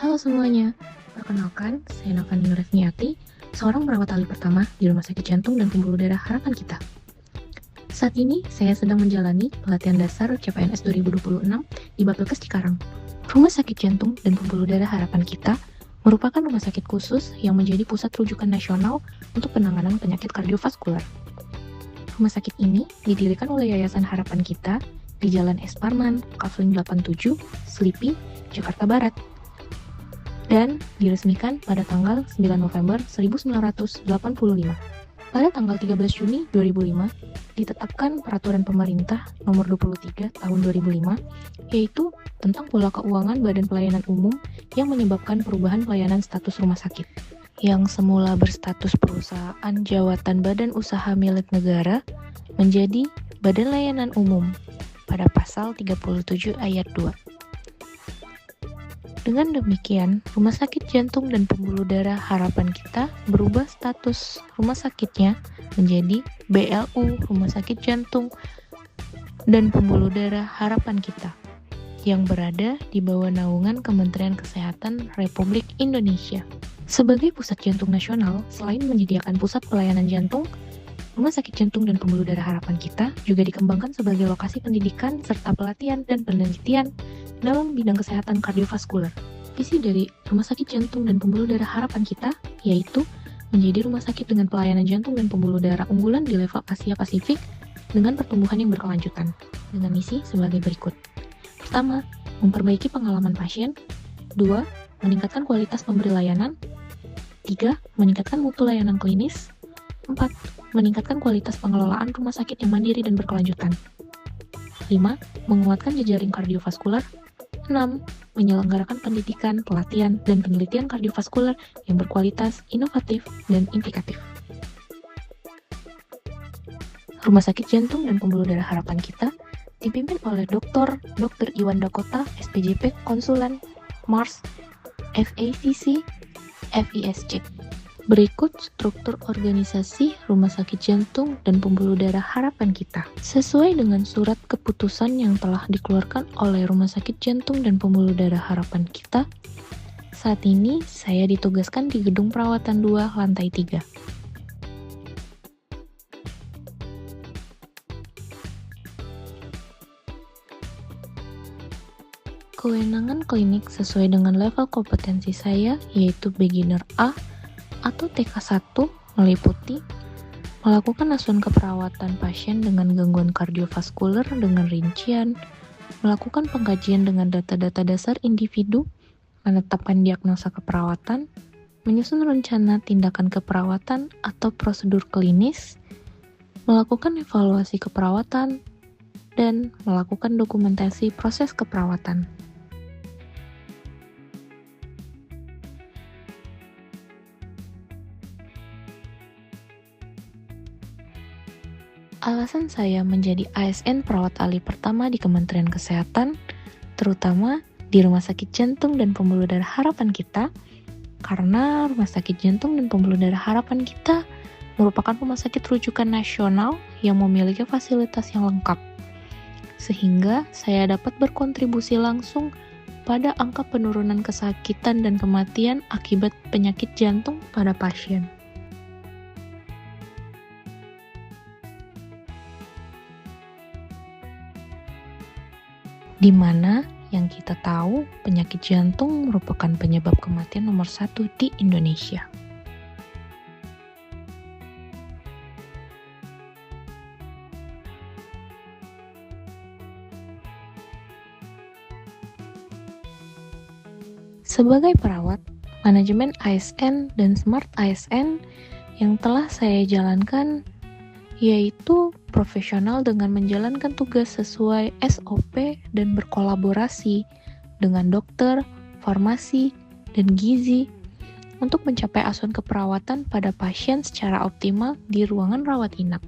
Halo semuanya, perkenalkan, saya Navani Nurefniati, seorang perawat ahli pertama di Rumah Sakit Jantung dan Pembuluh Darah Harapan Kita. Saat ini, saya sedang menjalani pelatihan dasar CPNS 2026 di Bapelkes Cikarang. Rumah Sakit Jantung dan Pembuluh Darah Harapan Kita merupakan rumah sakit khusus yang menjadi pusat rujukan nasional untuk penanganan penyakit kardiovaskular. Rumah sakit ini didirikan oleh Yayasan Harapan Kita di Jalan S. Parman, Kavling 87, Selipi, Jakarta Barat, dan diresmikan pada tanggal 9 November 1985. Pada tanggal 13 Juni 2005, ditetapkan Peraturan Pemerintah Nomor 23 Tahun 2005, yaitu tentang pola keuangan Badan Pelayanan Umum yang menyebabkan perubahan pelayanan status rumah sakit. Yang semula berstatus perusahaan jawatan badan usaha milik negara menjadi Badan Layanan Umum pada pasal 37 ayat 2. Dengan demikian, Rumah Sakit Jantung dan Pembuluh Darah Harapan Kita berubah status rumah sakitnya menjadi BLU Rumah Sakit Jantung dan Pembuluh Darah Harapan Kita yang berada di bawah naungan Kementerian Kesehatan Republik Indonesia. Sebagai pusat jantung nasional, selain menyediakan pusat pelayanan jantung, Rumah Sakit Jantung dan Pembuluh Darah Harapan Kita juga dikembangkan sebagai lokasi pendidikan serta pelatihan dan penelitian dalam bidang kesehatan kardiovaskular. Visi dari Rumah Sakit Jantung dan Pembuluh Darah Harapan Kita yaitu menjadi rumah sakit dengan pelayanan jantung dan pembuluh darah unggulan di level Asia Pasifik dengan pertumbuhan yang berkelanjutan, dengan misi sebagai berikut. Pertama, memperbaiki pengalaman pasien. 2, meningkatkan kualitas pemberi layanan. 3, meningkatkan mutu layanan klinis. 4, meningkatkan kualitas pengelolaan rumah sakit yang mandiri dan berkelanjutan. 5, menguatkan jejaring kardiovaskular. 6, menyelenggarakan pendidikan, pelatihan, dan penelitian kardiovaskular yang berkualitas, inovatif, dan implikatif. Rumah Sakit Jantung dan Pembuluh Darah Harapan Kita dipimpin oleh Dr. Iwan Dakota, SPJP, Konsulan, Mars, FACC, FISC. Berikut struktur organisasi Rumah Sakit Jantung dan Pembuluh Darah Harapan Kita. Sesuai dengan surat keputusan yang telah dikeluarkan oleh Rumah Sakit Jantung dan Pembuluh Darah Harapan Kita, saat ini saya ditugaskan di Gedung Perawatan 2, Lantai 3. Kewenangan klinik sesuai dengan level kompetensi saya, yaitu beginner A atau TK1, meliputi melakukan asuhan keperawatan pasien dengan gangguan kardiovaskuler dengan rincian, melakukan pengkajian dengan data-data dasar individu, menetapkan diagnosa keperawatan, menyusun rencana tindakan keperawatan atau prosedur klinis, melakukan evaluasi keperawatan, dan melakukan dokumentasi proses keperawatan. Alasan saya menjadi ASN perawat ahli pertama di Kementerian Kesehatan, terutama di Rumah Sakit Jantung dan Pembuluh Darah Harapan Kita, karena Rumah Sakit Jantung dan Pembuluh Darah Harapan Kita merupakan rumah sakit rujukan nasional yang memiliki fasilitas yang lengkap, sehingga saya dapat berkontribusi langsung pada angka penurunan kesakitan dan kematian akibat penyakit jantung pada pasien. Di mana yang kita tahu penyakit jantung merupakan penyebab kematian nomor 1 di Indonesia. Sebagai perawat, manajemen ASN dan Smart ASN yang telah saya jalankan yaitu profesional dengan menjalankan tugas sesuai SOP dan berkolaborasi dengan dokter, farmasi, dan gizi untuk mencapai asuhan keperawatan pada pasien secara optimal di ruangan rawat inap.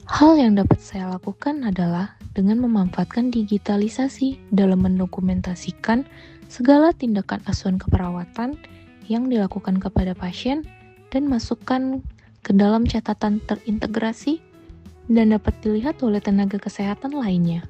Hal yang dapat saya lakukan adalah dengan memanfaatkan digitalisasi dalam mendokumentasikan segala tindakan asuhan keperawatan yang dilakukan kepada pasien dan masukkan ke dalam catatan terintegrasi dan dapat dilihat oleh tenaga kesehatan lainnya.